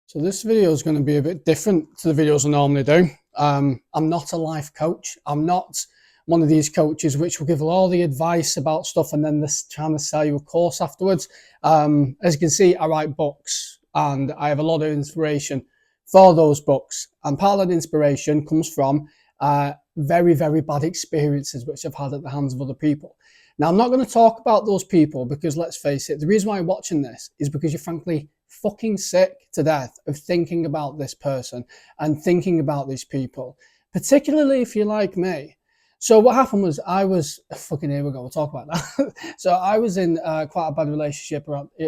So this video is going to be a bit different to the videos I normally do. I'm not a life coach. I'm not one of these coaches which will give all the advice about stuff and then trying to sell you a course afterwards. As you can see, I write books and I have a lot of inspiration for those books. And part of that inspiration comes from very, very bad experiences which I've had at the hands of other people. Now, I'm not going to talk about those people because, let's face it, the reason why you're watching this is because you're frankly fucking sick to death of thinking about this person and thinking about these people, particularly if you're like me. So what happened was here we go, we'll talk about that. So I was in quite a bad relationship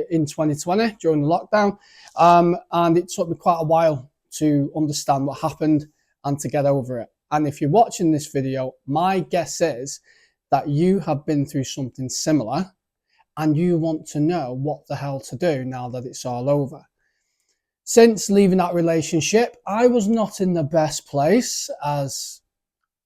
in 2020 during the lockdown, and it took me quite a while to understand what happened and to get over it. And if you're watching this video, my guess is that you have been through something similar and you want to know what the hell to do now that it's all over. Since leaving that relationship, I was not in the best place, as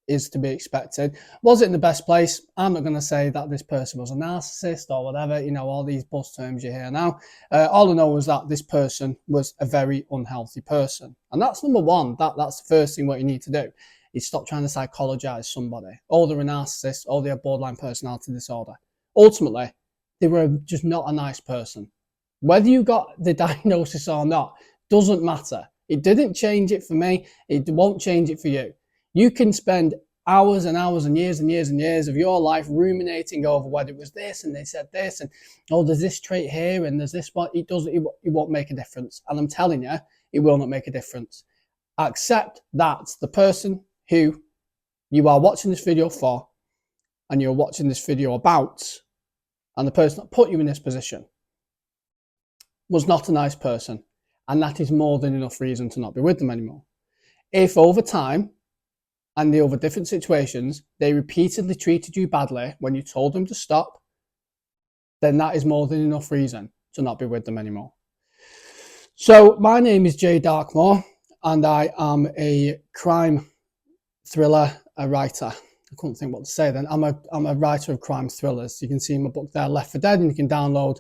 is to be expected. Was it in the best place? I'm not going to say that this person was a narcissist or whatever, you know, all these buzz terms you hear now. All I know was that this person was a very unhealthy person. And that's number one. That's the first thing what you need to do. Is stop trying to psychologize somebody. Oh, they're a narcissist, or they're a borderline personality disorder. Ultimately, they were just not a nice person. Whether you got the diagnosis or not doesn't matter. It didn't change it for me. It won't change it for you. You can spend hours and hours and years and years and years of your life ruminating over whether it was this and they said this and, oh, there's this trait here and there's this one. It won't make a difference. And I'm telling you, it will not make a difference. Accept that the person who you are watching this video for and you're watching this video about, and the person that put you in this position was not a nice person, and that is more than enough reason to not be with them anymore. If over time and over different situations they repeatedly treated you badly when you told them to stop, then that is more than enough reason to not be with them anymore. So my name is Jay Darkmore and I am a crime thriller, a writer. I couldn't think what to say then. I'm a writer of crime thrillers. You can see my book there, Left for Dead, and you can download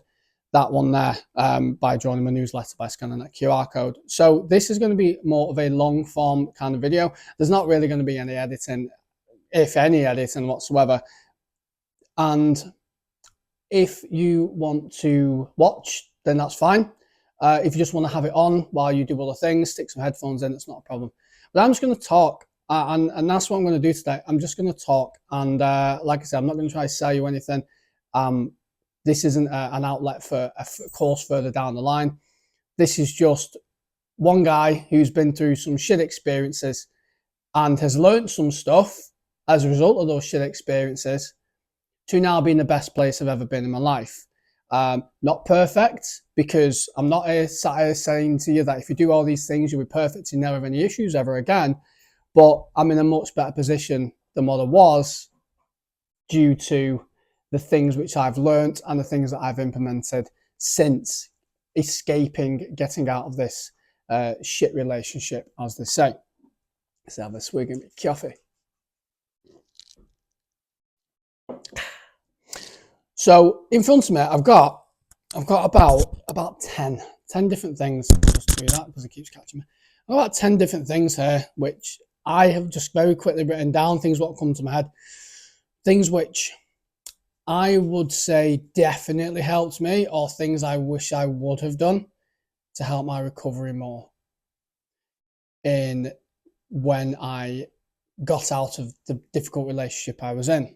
that one there by joining my newsletter by scanning that QR code. So this is going to be more of a long form kind of video. There's not really going to be any editing, if any editing whatsoever. And if you want to watch, then that's fine. If you just want to have it on while you do other things, stick some headphones in, it's not a problem. But I'm just going to talk. And that's what I'm going to do today. I'm just going to talk. And like I said, I'm not going to try to sell you anything. This isn't an outlet for a course further down the line. This is just one guy who's been through some shit experiences and has learned some stuff as a result of those shit experiences to now be in the best place I've ever been in my life. Not perfect, because I'm not sat here saying to you that if you do all these things, you'll be perfect and never have any issues ever again. But I'm in a much better position than what I was due to the things which I've learned and the things that I've implemented since escaping, getting out of this shit relationship, as they say. Let's have a swig of coffee. So in front of me, I've got about 10 different things. I'll just do that because it keeps catching me. I've got about 10 different things here, which I have just very quickly written down, things what come to my head, things which I would say definitely helped me, or things I wish I would have done to help my recovery more in when I got out of the difficult relationship I was in.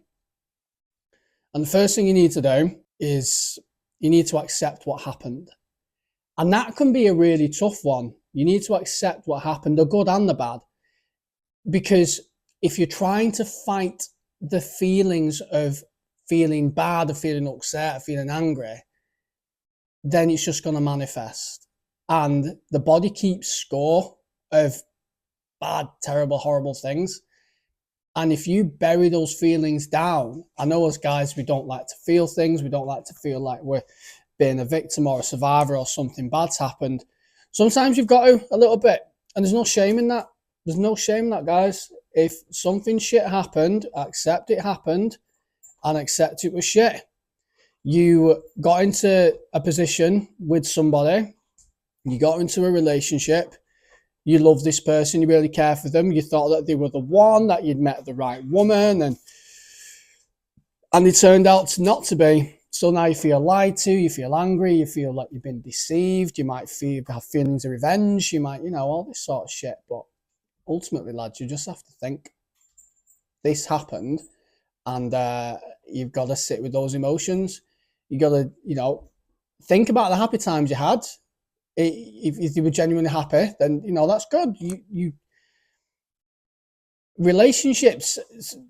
And the first thing you need to do is you need to accept what happened. And that can be a really tough one. You need to accept what happened, the good and the bad. Because if you're trying to fight the feelings of feeling bad, of feeling upset, of feeling angry, then it's just going to manifest. And the body keeps score of bad, terrible, horrible things. And if you bury those feelings down, I know as guys, we don't like to feel things. We don't like to feel like we're being a victim or a survivor or something bad's happened. Sometimes you've got to a little bit, and there's no shame in that. There's no shame in that, guys. If something shit happened, accept it happened and accept it was shit. You got into a position with somebody You got into a relationship, you love this person, you really care for them, you thought that they were the one, that you'd met the right woman, and it turned out not to be. So now you feel lied to, you feel angry, you feel like you've been deceived, you might have feelings of revenge, you might, all this sort of shit. But ultimately, lads, you just have to think, this happened, and you've got to sit with those emotions. You got to, think about the happy times you had. If you were genuinely happy, then, that's good. Relationships,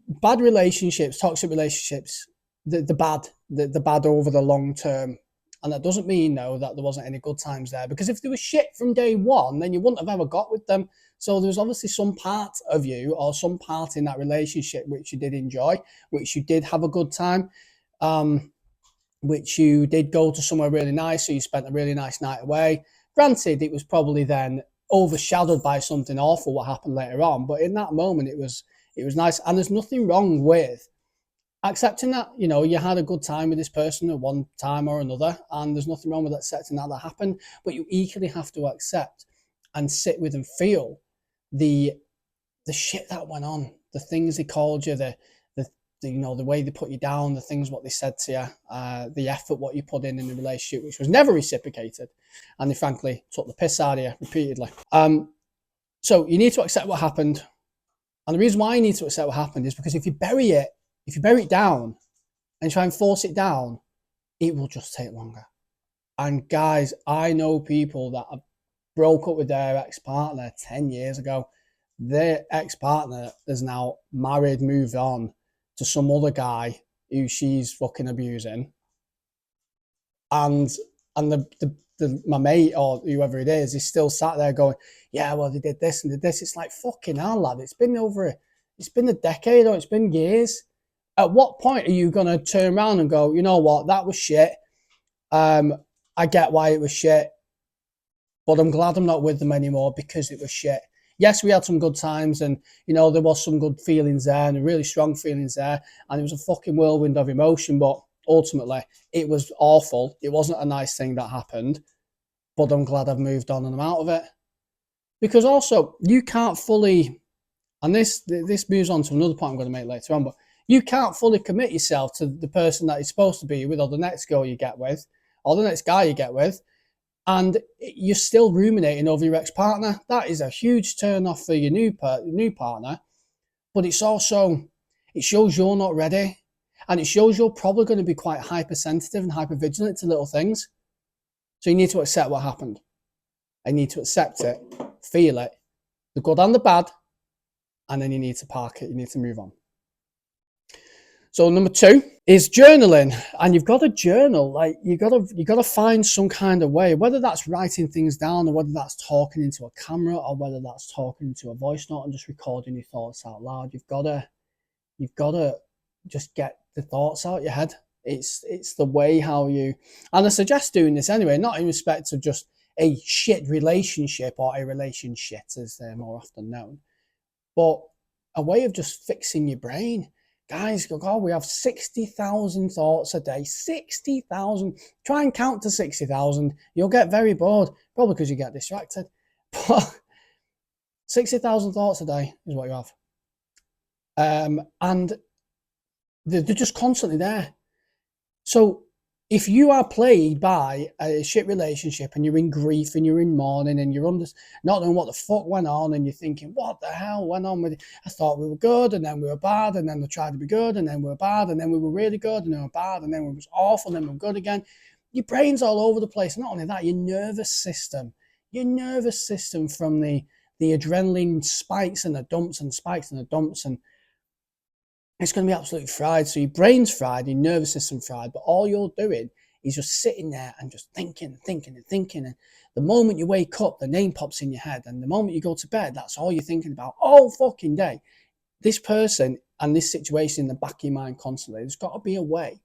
bad relationships, toxic relationships, the bad over the long term. And that doesn't mean, that there wasn't any good times there, because if there was shit from day one, then you wouldn't have ever got with them. So there was obviously some part of you, or some part in that relationship which you did enjoy, which you did have a good time, which you did go to somewhere really nice, so you spent a really nice night away. Granted, it was probably then overshadowed by something awful what happened later on, but in that moment it was nice. And there's nothing wrong with accepting that, you had a good time with this person at one time or another, and there's nothing wrong with accepting that whappened. But you equally have to accept and sit with and feel the shit that went on, the things they called you, the way they put you down, the things what they said to you, the effort what you put in the relationship, which was never reciprocated, and they frankly took the piss out of you repeatedly. So you need to accept what happened, and the reason why you need to accept what happened is because if you bury it down and try and force it down, it will just take longer. And guys, I know people that have broke up with their ex-partner 10 years ago. Their ex-partner is now married, moved on to some other guy who she's fucking abusing. And my mate, or whoever it is still sat there going, yeah, well, they did this and did this. It's like, fucking hell, lad. It's been a decade, or it's been years. At what point are you going to turn around and go, you know what, that was shit. I get why it was shit, but I'm glad I'm not with them anymore because it was shit. Yes, we had some good times, and, there was some good feelings there and really strong feelings there. And it was a fucking whirlwind of emotion, but ultimately it was awful. It wasn't a nice thing that happened, but I'm glad I've moved on and I'm out of it. Because also, you can't fully, and this moves on to another point I'm going to make later on, but you can't fully commit yourself to the person that you're supposed to be with, or the next girl you get with, or the next guy you get with, and you're still ruminating over your ex-partner. That is a huge turn-off for your new partner, but it shows you're not ready, and it shows you're probably going to be quite hypersensitive and hypervigilant to little things. So you need to accept what happened. I need to accept it, feel it, the good and the bad, and then you need to park it. You need to move on. So number 2 is journaling, and you've got to journal. Like you got to find some kind of way, whether that's writing things down, or whether that's talking into a camera, or whether that's talking into a voice note and just recording your thoughts out loud. You've got to just get the thoughts out your head. It's the way how you, and I suggest doing this anyway, not in respect of just a shit relationship or a relationship as they're more often known, but a way of just fixing your brain. Guys, God, we have 60,000 thoughts a day. 60,000. Try and count to 60,000. You'll get very bored, probably because you get distracted. But 60,000 thoughts a day is what you have. And they're just constantly there. So if you are plagued by a shit relationship, and you're in grief, and you're in mourning, and you're not knowing what the fuck went on, and you're thinking, what the hell went on with it? I thought we were good, and then we were bad, and then we tried to be good, and then we were bad, and then we were really good, and then we were bad, and then we was awful, and then we were good again. Your brain's all over the place. Not only that, your nervous system from the adrenaline spikes and the dumps and spikes and the dumps, and it's going to be absolutely fried. So your brain's fried, your nervous system fried, but all you're doing is just sitting there and just thinking. And the moment you wake up, the name pops in your head. And the moment you go to bed, that's all you're thinking about all fucking day. This person and this situation in the back of your mind constantly. There's got to be a way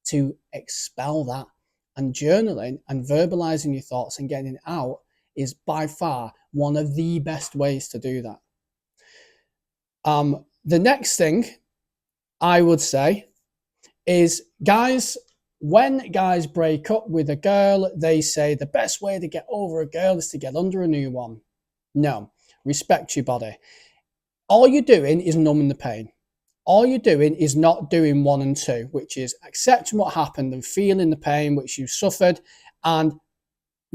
to expel that. And journaling and verbalizing your thoughts and getting it out is by far one of the best ways to do that. The next thing I would say is, guys, When guys break up with a girl, they say the best way to get over a girl is to get under a new one. No, respect your body. All you're doing is numbing the pain. All you're doing is not doing 1 and 2, which is accepting what happened and feeling the pain which you suffered and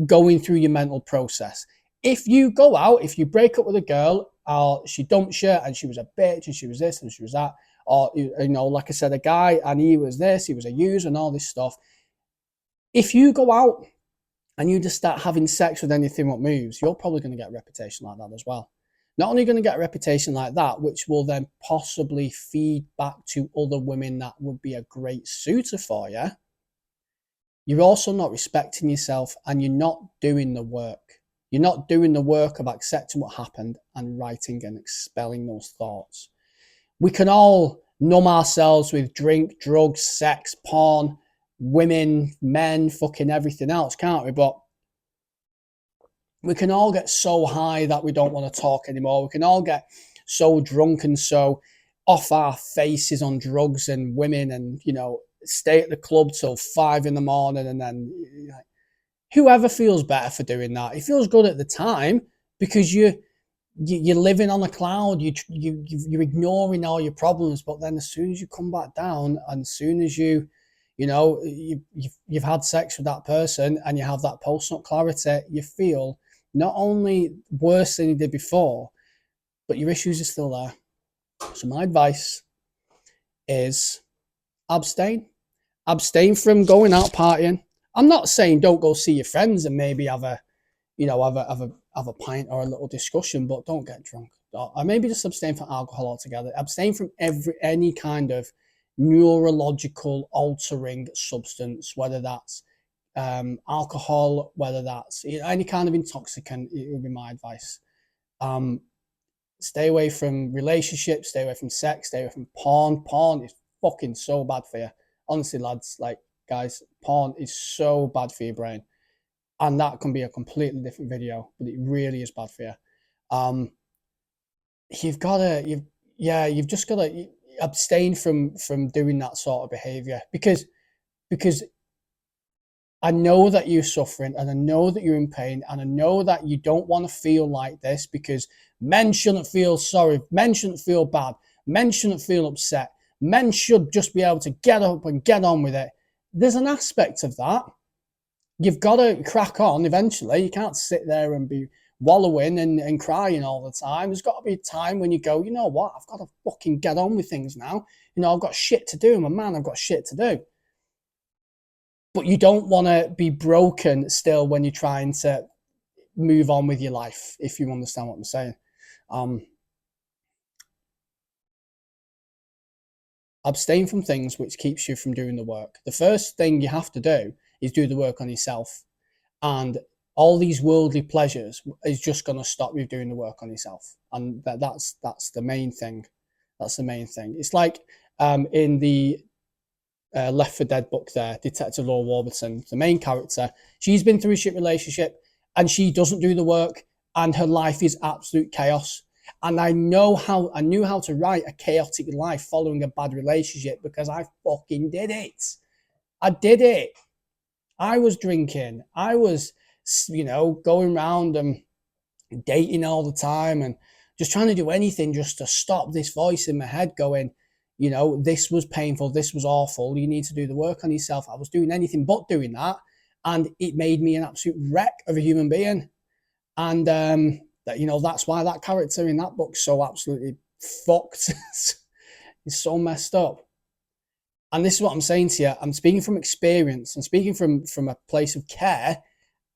going through your mental process. If you go out, if you break up with a girl, or she dumped you and she was a bitch and she was this and she was that, or, you know, like I said, a guy and he was this, he was a user and all this stuff. If you go out and you just start having sex with anything that moves, you're probably going to get a reputation like that as well. Not only going to get a reputation like that, which will then possibly feed back to other women that would be a great suitor for you, you're also not respecting yourself and you're not doing the work. You're not doing the work of accepting what happened and writing and expelling those thoughts. We can all numb ourselves with drink, drugs, sex, porn, women, men, fucking everything else, can't we? But we can all get so high that we don't want to talk anymore. We can all get so drunk and so off our faces on drugs and women and, you know, stay at the club till 5 in the morning and then whoever feels better for doing that. It feels good at the time because you're living on a cloud. You're ignoring all your problems, but then as soon as you come back down and as soon as you've had sex with that person and you have that post-nut clarity, you feel not only worse than you did before, but your issues are still there. So my advice is abstain from going out partying. I'm not saying don't go see your friends and maybe have a pint or a little discussion, but don't get drunk. Or maybe just abstain from alcohol altogether. Abstain from any kind of neurological altering substance, whether that's alcohol, whether that's any kind of intoxicant. It would be my advice. Stay away from relationships, stay away from sex, stay away from porn. Porn is fucking so bad for you. Honestly, lads, like guys, porn is so bad for your brain. And that can be a completely different video, but it really is bad for you. You've just got to abstain from doing that sort of behavior because I know that you're suffering and I know that you're in pain and I know that you don't want to feel like this because men shouldn't feel sorry. Men shouldn't feel bad. Men shouldn't feel upset. Men should just be able to get up and get on with it. There's an aspect of that. You've got to crack on eventually. You can't sit there and be wallowing and crying all the time. There's got to be a time when you go, you know what? I've got to fucking get on with things now. You know, I've got shit to do. I'm a man. I've got shit to do. But you don't want to be broken still when you're trying to move on with your life, if you understand what I'm saying. Abstain from things which keeps you from doing the work. The first thing you have to do is do the work on yourself. And all these worldly pleasures is just going to stop you doing the work on yourself. And that's the main thing. That's the main thing. It's like in the Left 4 Dead book there, Detective Laura Warburton, the main character, she's been through a shit relationship and she doesn't do the work and her life is absolute chaos. And I knew how to write a chaotic life following a bad relationship because I fucking did it. I did it. I was drinking. I was, going around and dating all the time and just trying to do anything just to stop this voice in my head going, this was painful. This was awful. You need to do the work on yourself. I was doing anything but doing that. And it made me an absolute wreck of a human being. And, that's why that character in that book's so absolutely fucked. It's so messed up. And this is what I'm saying to you. I'm speaking from experience and speaking from a place of care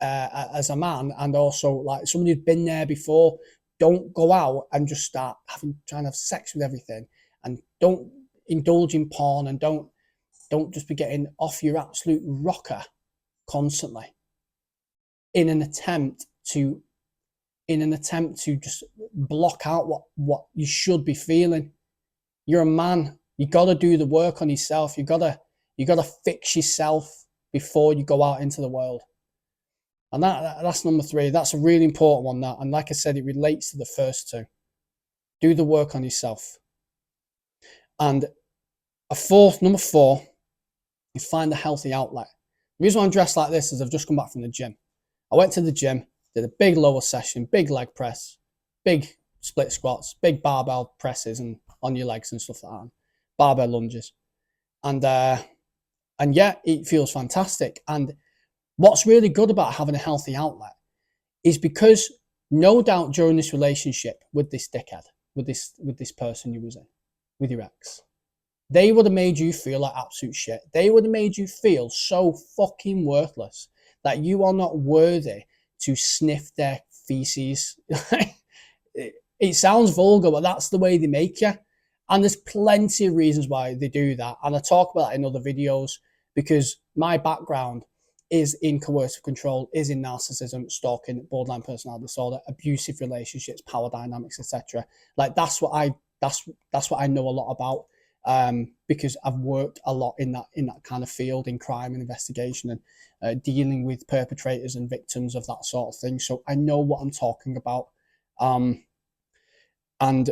as a man and also like someone who's been there before. Don't go out and just start trying to have sex with everything. And don't indulge in porn and don't just be getting off your absolute rocker constantly in an attempt to just block out what you should be feeling. You're a man. You got to do the work on yourself. You got to fix yourself before you go out into the world. And that's number 3. That's a really important one. That, and like I said, it relates to the first 2. Do the work on yourself. And number 4 is find a healthy outlet. The reason why I'm dressed like this is I've just come back from the gym. I went to the gym, did a big lower session, big leg press, big split squats, big barbell presses and on your legs and stuff like that, barbell lunges. And yeah, it feels fantastic. And what's really good about having a healthy outlet is because no doubt during this relationship with this dickhead, with this person you was in, with your ex, they would have made you feel like absolute shit. They would have made you feel so fucking worthless that you are not worthy to sniff their feces. It sounds vulgar, but that's the way they make you. And there's plenty of reasons why they do that. And I talk about that in other videos because my background is in coercive control, is in narcissism, stalking, borderline personality disorder, abusive relationships, power dynamics, etc. Like that's what I know a lot about. Because I've worked a lot in that kind of field, in crime and investigation and dealing with perpetrators and victims of that sort of thing. So I know what I'm talking about. And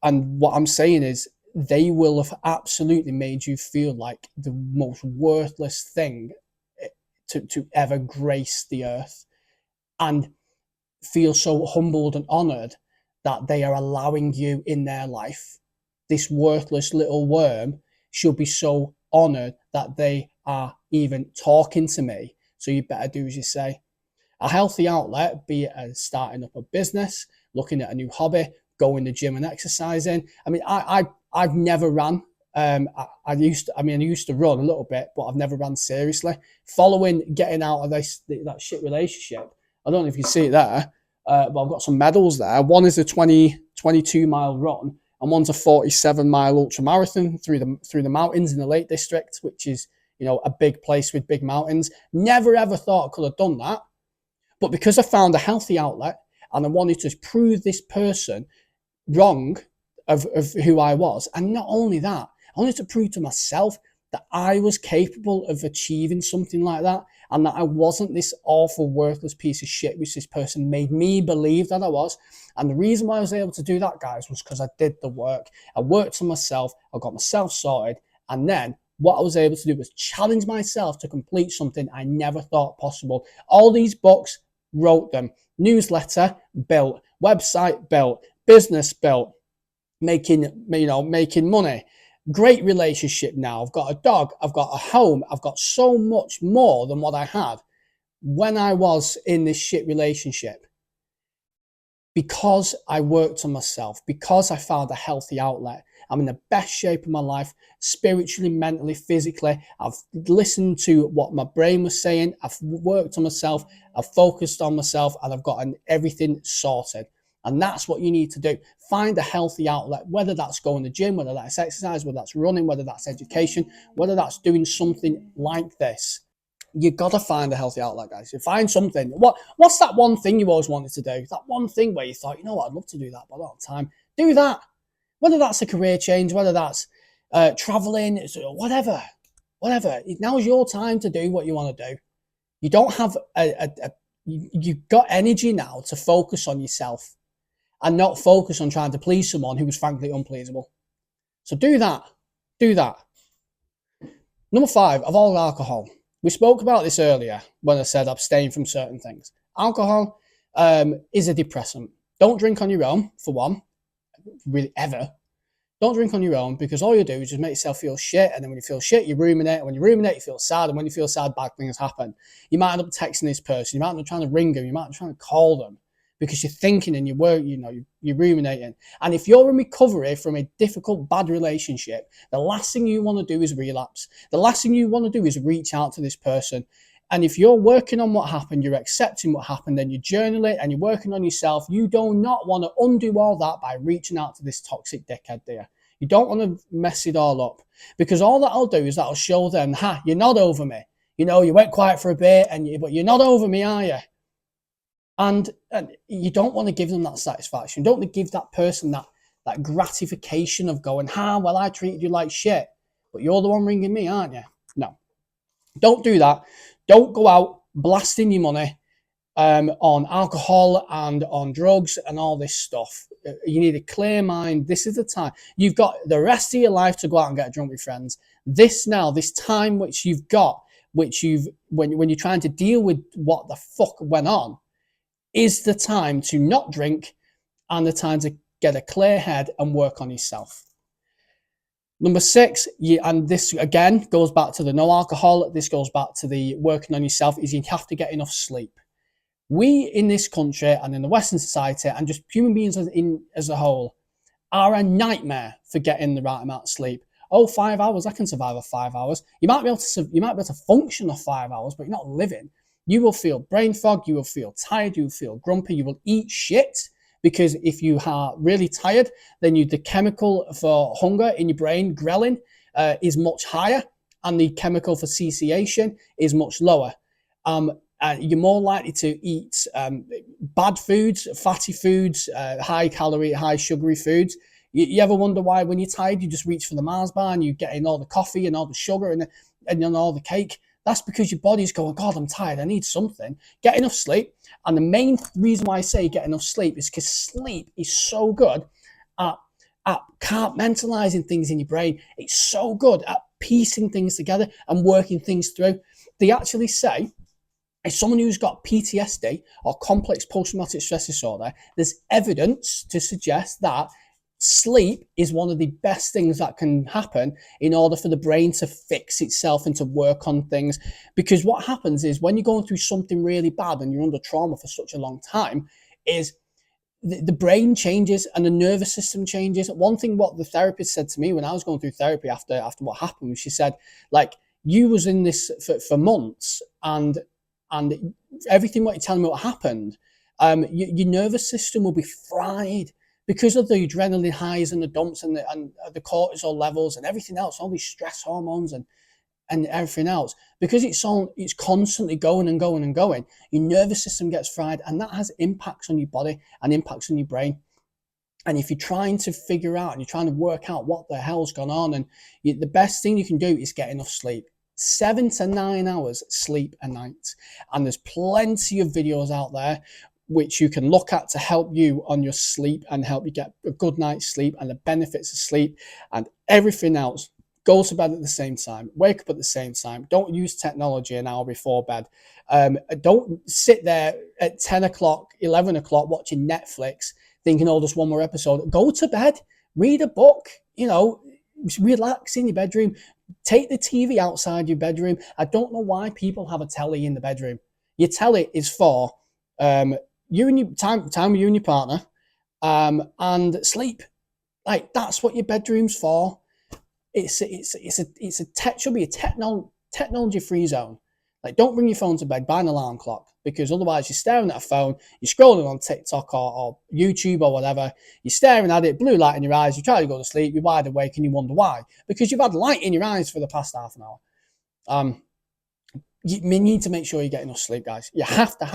what I'm saying is they will have absolutely made you feel like the most worthless thing to ever grace the earth, and feel so humbled and honored that they are allowing you in their life. This worthless little worm should be so honored that they are even talking to me. So you better do as you say. A healthy outlet, be it as starting up a business, looking at a new hobby, going to the gym and exercising. I mean, I've never ran. I used to run a little bit, but I've never ran seriously. Following getting out of that shit relationship, I don't know if you see it there, but I've got some medals there. One is a 22 mile run, and one's a 47-mile ultra marathon through the mountains in the Lake District, which is, you know, a big place with big mountains. Never ever thought I could have done that, but because I found a healthy outlet and I wanted to prove this person wrong of who I was, and not only that, I wanted to prove to myself that I was capable of achieving something like that, and that I wasn't this awful, worthless piece of shit which this person made me believe that I was. And the reason why I was able to do that, guys, was because I did the work. I worked on myself, I got myself sorted, and then what I was able to do was challenge myself to complete something I never thought possible. All these books, wrote them. Newsletter, built. Website, built. Business, built. Making money. Great relationship now. I've got a dog. I've got a home. I've got so much more than what I had when I was in this shit relationship. Because I worked on myself, because I found a healthy outlet, I'm in the best shape of my life, spiritually, mentally, physically. I've listened to what my brain was saying. I've worked on myself. I've focused on myself, and I've gotten everything sorted. And that's what you need to do. Find a healthy outlet, whether that's going to the gym, whether that's exercise, whether that's running, whether that's education, whether that's doing something like this. You got to find a healthy outlet, guys. You find something. What's that one thing you always wanted to do? That one thing where you thought, you know what, I'd love to do that, but I don't have time. Do that. Whether that's a career change, whether that's traveling, whatever. Now's your time to do what you want to do. You don't have you've got energy now to focus on yourself and not focus on trying to please someone who was frankly unpleasable. So do that. Do that. Number 5, avoid alcohol. We spoke about this earlier when I said abstain from certain things. Alcohol is a depressant. Don't drink on your own, for one, really ever. Don't drink on your own, because all you do is just make yourself feel shit, and then when you feel shit, you ruminate, and when you ruminate, you feel sad, and when you feel sad, bad things happen. You might end up texting this person, you might end up trying to ring them, you might end up trying to call them, because you're thinking and you're ruminating. And if you're in recovery from a difficult, bad relationship, the last thing you want to do is relapse. The last thing you want to do is reach out to this person. And if you're working on what happened, you're accepting what happened, then you journal it and you're working on yourself, you do not want to undo all that by reaching out to this toxic dickhead, do you? You don't want to mess it all up, because all that'll do is that'll show them, you're not over me. You know, you went quiet for a bit, but you're not over me, are you? And you don't want to give them that satisfaction. You don't want to give that person that gratification of going, well, I treated you like shit, but you're the one ringing me, aren't you? No, don't do that. Don't go out blasting your money on alcohol and on drugs and all this stuff. you need a clear mind. This is the time. You've got the rest of your life to go out and get drunk with friends. This time which you've got, which when you're trying to deal with what the fuck went on, is the time to not drink and the time to get a clear head and work on yourself. Number 6, and this again goes back to the no alcohol, this goes back to the working on yourself, is you have to get enough sleep. We in this country and in the Western society and just human beings as a whole are a nightmare for getting the right amount of sleep. Oh, 5 hours, I can survive off 5 hours. You might be able to function off 5 hours, but you're not living. You will feel brain fog, you will feel tired, you will feel grumpy, you will eat shit. Because if you are really tired, then the chemical for hunger in your brain, ghrelin, is much higher, and the chemical for satiation is much lower. You're more likely to eat bad foods, fatty foods, high calorie, high sugary foods. You ever wonder why when you're tired, you just reach for the Mars bar and you get in all the coffee and all the sugar and then all the cake? That's because your body's going, God, I'm tired, I need something. Get enough sleep. And the main reason why I say get enough sleep is because sleep is so good at compartmentalizing things in your brain. It's so good at piecing things together and working things through. They actually say, as someone who's got PTSD or complex post-traumatic stress disorder, there's evidence to suggest that sleep is one of the best things that can happen in order for the brain to fix itself and to work on things. Because what happens is when you're going through something really bad and you're under trauma for such a long time, is the brain changes and the nervous system changes. One thing what the therapist said to me when I was going through therapy after what happened, she said, like, you was in this for months and everything what you're telling me what happened, your nervous system will be fried because of the adrenaline highs and the dumps and the cortisol levels and everything else, all these stress hormones and everything else. Because it's constantly going and going and going, your nervous system gets fried, and that has impacts on your body and impacts on your brain. And if you're trying to figure out and you're trying to work out what the hell's gone on, and the best thing you can do is get enough sleep. 7 to 9 hours sleep a night. And there's plenty of videos out there which you can look at to help you on your sleep and help you get a good night's sleep and the benefits of sleep and everything else. Go to bed at the same time. Wake up at the same time. Don't use technology an hour before bed. Don't sit there at 10 o'clock, 11 o'clock watching Netflix thinking, oh, just one more episode. Go to bed. Read a book. Relax in your bedroom. Take the TV outside your bedroom. I don't know why people have a telly in the bedroom. Your telly is for you and your time with you and your partner, and sleep. Like, that's what your bedroom's for. Should be a technology-free zone. Like, don't bring your phone to bed. Buy an alarm clock, because otherwise you're staring at a phone, you're scrolling on TikTok or YouTube or whatever. You're staring at it, blue light in your eyes. You try to go to sleep, you're wide awake, and you wonder why, because you've had light in your eyes for the past half an hour. You need to make sure you get enough sleep, guys. You have to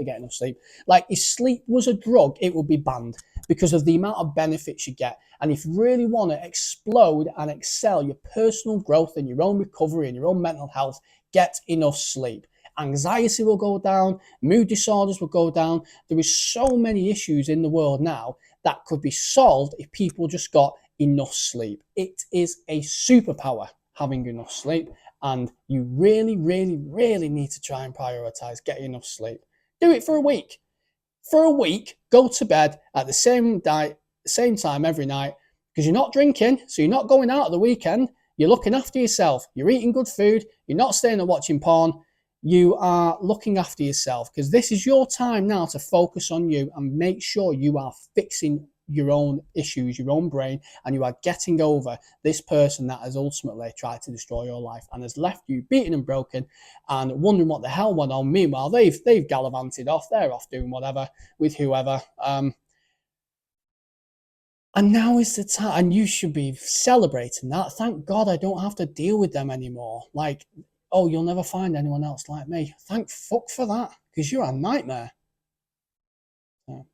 get enough sleep. Like, if sleep was a drug, it would be banned because of the amount of benefits you get. And if you really want to explode and excel your personal growth and your own recovery and your own mental health, get enough sleep. Anxiety will go down, mood disorders will go down. There is so many issues in the world now that could be solved if people just got enough sleep. It is a superpower, having enough sleep. And you really, really, really need to try and prioritize getting enough sleep. Do it for a week. For a week, go to bed at the same time every night, because you're not drinking, so you're not going out at the weekend. You're looking after yourself. You're eating good food. You're not staying and watching porn. You are looking after yourself, because this is your time now to focus on you and make sure you are fixing your own issues, your own brain, and you are getting over this person that has ultimately tried to destroy your life and has left you beaten and broken and wondering what the hell went on. Meanwhile, they've gallivanted off. They're off doing whatever with whoever. And now is the time, and you should be celebrating that. Thank God I don't have to deal with them anymore. Like, oh, you'll never find anyone else like me. Thank fuck for that, because you're a nightmare. So,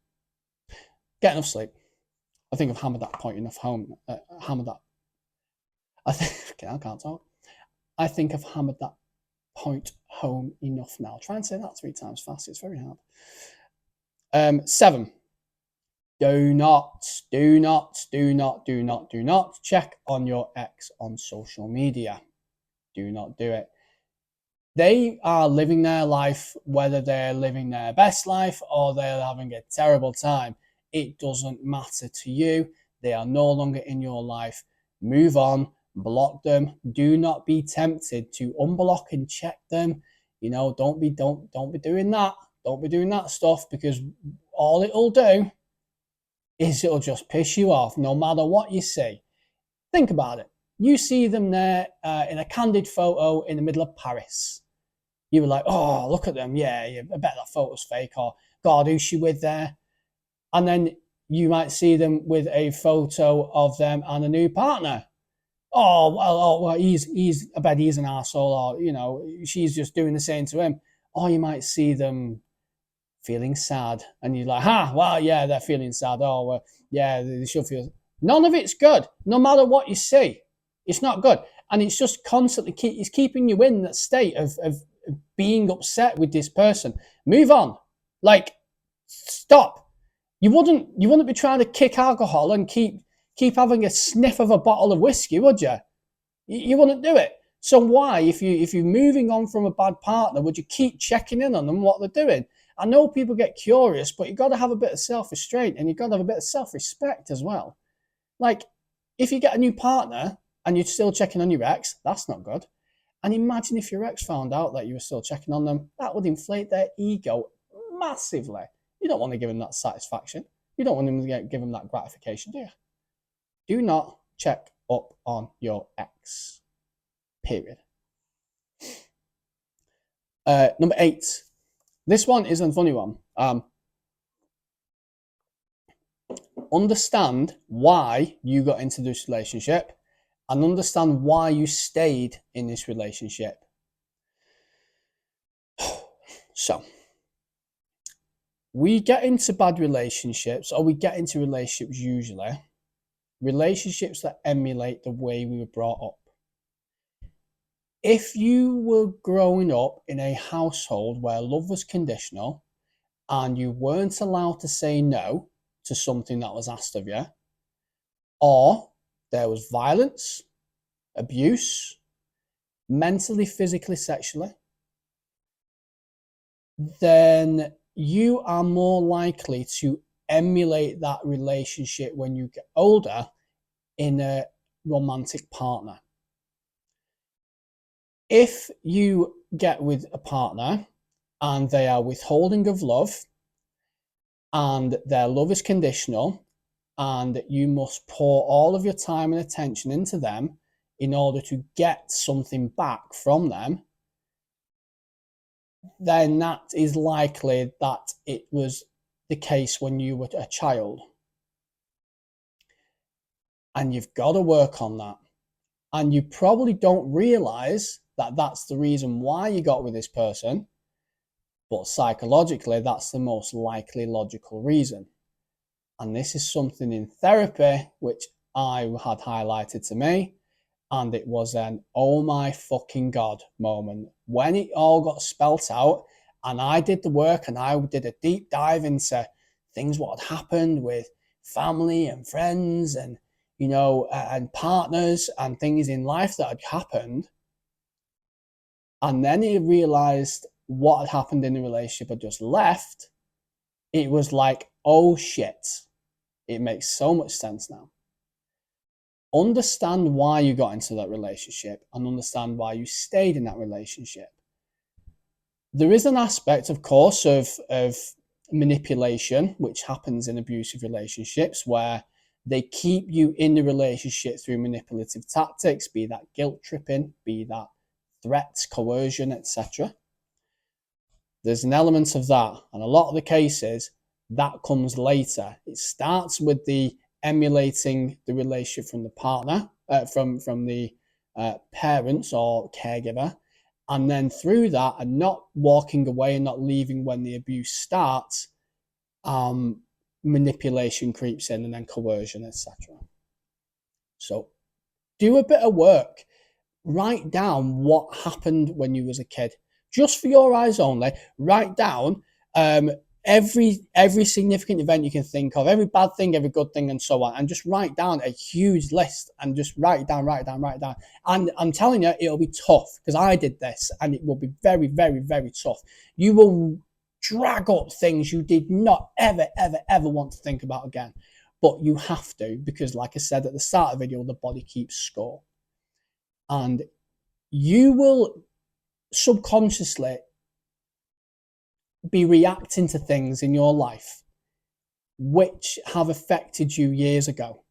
get enough sleep. I think I've hammered that point enough home. I can't talk. I think I've hammered that point home enough now. Try and say that 3 times fast. It's very hard. 7. do not check on your ex on social media. Do not do it. They are living their life, whether they're living their best life or they're having a terrible time. It doesn't matter to you. They are no longer in your life. Move on, block them. Do not be tempted to unblock and check them. You know, don't be doing that. Don't be doing that stuff, because all it'll do is it'll just piss you off no matter what you say. Think about it. You see them there in a candid photo in the middle of Paris. You were like, oh, look at them. Yeah, I bet that photo's fake. Or, God, who's she with there? And then you might see them with a photo of them and a new partner. Well, I bet he's an arsehole. Or, you know, she's just doing the same to him. Or you might see them feeling sad. And you're like, well, yeah, they're feeling sad. Oh, well, yeah, they should feel. None of it's good. No matter what you see, it's not good. And it's just constantly it's keeping you in that state of being upset with this person. Move on. Like, stop. You wouldn't be trying to kick alcohol and keep having a sniff of a bottle of whiskey, would you? You wouldn't do it. So why, if you're moving on from a bad partner, would you keep checking in on them, what they're doing? I know people get curious, but you've got to have a bit of self-restraint and you've got to have a bit of self-respect as well. Like, if you get a new partner and you're still checking on your ex, that's not good. And imagine if your ex found out that you were still checking on them. That would inflate their ego massively. You don't want to give them that satisfaction. You don't want to give them that gratification, do you? Do not check up on your ex. Period. Number 8. This one is a funny one. Understand why you got into this relationship and understand why you stayed in this relationship. So, we get into bad relationships, or we get into relationships usually, relationships that emulate the way we were brought up. If you were growing up in a household where love was conditional and you weren't allowed to say no to something that was asked of you, or there was violence, abuse, mentally, physically, sexually, then you are more likely to emulate that relationship when you get older in a romantic partner. If you get with a partner and they are withholding of love and their love is conditional and you must pour all of your time and attention into them in order to get something back from them, then that is likely that it was the case when you were a child. And you've got to work on that. And you probably don't realize that that's the reason why you got with this person, but psychologically, that's the most likely logical reason. And this is something in therapy which I had highlighted to me, and it was an oh my fucking God moment when it all got spelt out and I did the work and I did a deep dive into things what had happened with family and friends and, you know, and partners and things in life that had happened. And then he realized what had happened in the relationship had just left. It was like, oh shit, it makes so much sense now. Understand why you got into that relationship and understand why you stayed in that relationship. There is an aspect, of course, of manipulation, which happens in abusive relationships, where they keep you in the relationship through manipulative tactics, be that guilt tripping, be that threats, coercion, etc. There's an element of that, and a lot of the cases, that comes later. It starts with the emulating the relationship from the partner, from the parents or caregiver, and then through that, and not walking away and not leaving when the abuse starts, manipulation creeps in, and then coercion, etc. So do a bit of work. Write down what happened when you was a kid, just for your eyes only. Write down every significant event you can think of, every bad thing, every good thing, and so on, and just write down a huge list and just write it down. And I'm telling you, it'll be tough, because I did this, and it will be very, very, very tough. You will drag up things you did not ever, ever, ever want to think about again. But you have to, because like I said at the start of the video, the body keeps score. And you will subconsciously be reacting to things in your life which have affected you years ago.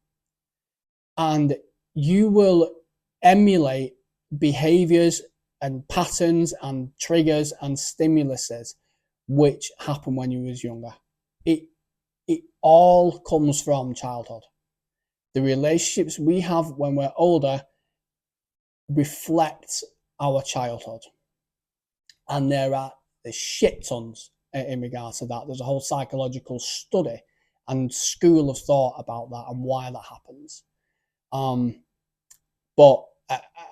And you will emulate behaviors and patterns and triggers and stimuluses which happened when you was younger. It all comes from childhood. The relationships we have when we're older reflect our childhood. And there's shit tons in regards to that. There's a whole psychological study and school of thought about that and why that happens. But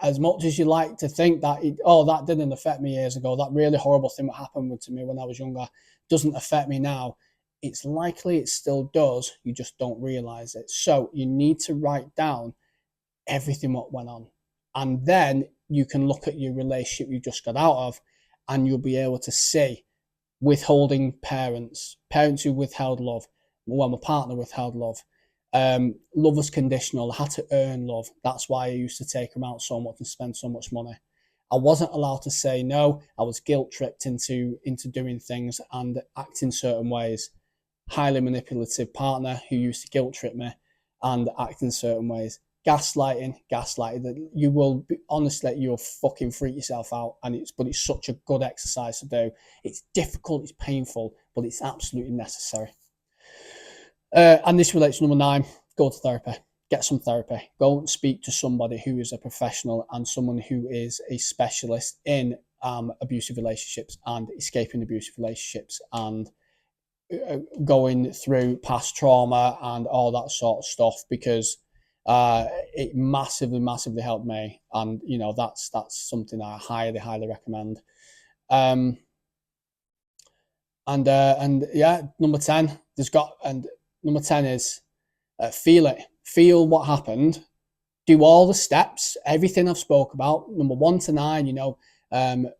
as much as you like to think that, that didn't affect me years ago, that really horrible thing that happened to me when I was younger doesn't affect me now, it's likely it still does, you just don't realize it. So you need to write down everything what went on. And then you can look at your relationship you just got out of, and you'll be able to see withholding parents who withheld love. Well, my partner withheld love. Love was conditional. I had to earn love. That's why I used to take them out so much and spend so much money. I wasn't allowed to say no. I was guilt tripped into doing things and acting certain ways. Highly manipulative partner who used to guilt trip me and act in certain ways. Gaslighting. You will be, honestly, you'll fucking freak yourself out, but it's such a good exercise to do. It's difficult, it's painful, but it's absolutely necessary. And this relates to number 9. Go to therapy. Get some therapy. Go and speak to somebody who is a professional and someone who is a specialist in abusive relationships and escaping abusive relationships and going through past trauma and all that sort of stuff, because it massively helped me, and that's something I highly recommend. And yeah, number 10 number 10 is feel what happened, do all the steps, everything I've spoke about, number 1 to 9.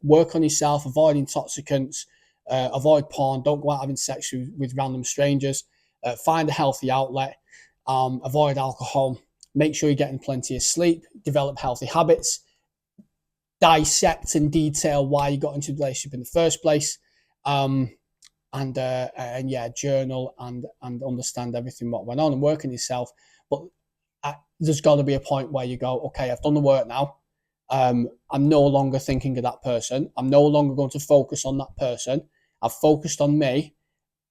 Work on yourself, avoid intoxicants, avoid porn, don't go out having sex with random strangers, find a healthy outlet, avoid alcohol, make sure you're getting plenty of sleep, develop healthy habits, dissect and detail why you got into the relationship in the first place, and yeah, journal and understand everything what went on and work on yourself. But there's got to be a point where you go, okay, I've done the work now. I'm no longer thinking of that person. I'm no longer going to focus on that person. I've focused on me,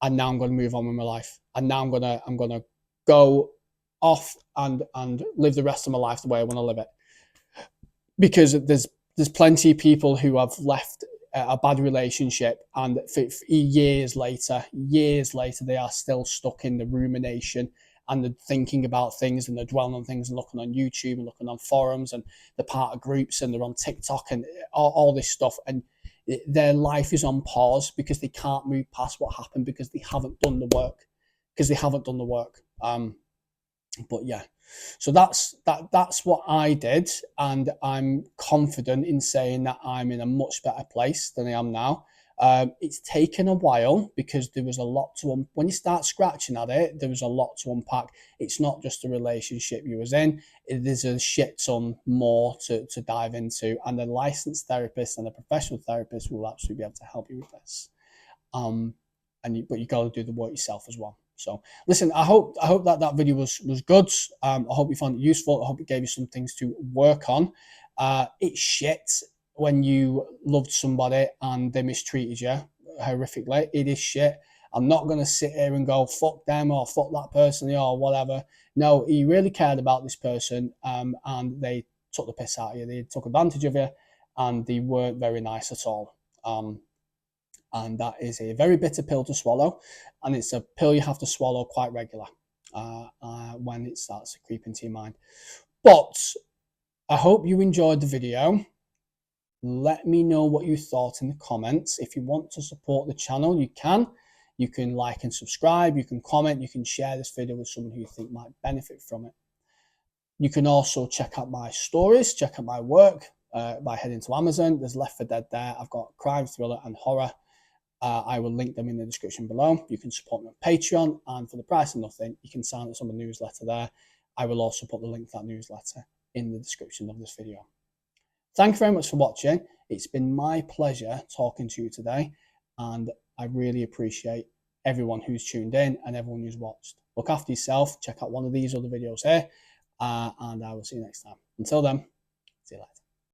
and now I'm going to move on with my life. And now I'm gonna go off and live the rest of my life the way I want to live it. Because there's plenty of people who have left a bad relationship, and for years later, they are still stuck in the rumination and the thinking about things, and they're dwelling on things and looking on YouTube and looking on forums, and they're part of groups and they're on TikTok and all this stuff. And their life is on pause because they can't move past what happened because they haven't done the work. But yeah, so that's what I did, and I'm confident in saying that I'm in a much better place than I am now. It's taken a while because there was a lot to when you start scratching at it, there was a lot to unpack. It's not just the relationship you was in, there's a shit ton more to dive into, and a licensed therapist and a professional therapist will actually be able to help you with this. But you got to do the work yourself as well. So listen, I hope that video was good. I hope you found it useful. I hope it gave you some things to work on. It's shit when you loved somebody and they mistreated you horrifically. It is shit. I'm not going to sit here and go, fuck them or fuck that person or whatever. No, he really cared about this person, and they took the piss out of you. They took advantage of you, and they weren't very nice at all. And that is a very bitter pill to swallow, and it's a pill you have to swallow quite regular when it starts to creep into your mind. But I hope you enjoyed the video. Let me know what you thought in the comments. If you want to support the channel, you can. You can like and subscribe, you can comment, you can share this video with someone who you think might benefit from it. You can also check out my stories, check out my work by heading to Amazon. There's Left 4 Dead there. I've got crime, thriller and horror. I will link them in the description below. You can support me on Patreon, and for the price of nothing, you can sign up to my newsletter there. I will also put the link to that newsletter in the description of this video. Thank you very much for watching. It's been my pleasure talking to you today, and I really appreciate everyone who's tuned in and everyone who's watched. Look after yourself. Check out one of these other videos here, and I will see you next time. Until then, see you later.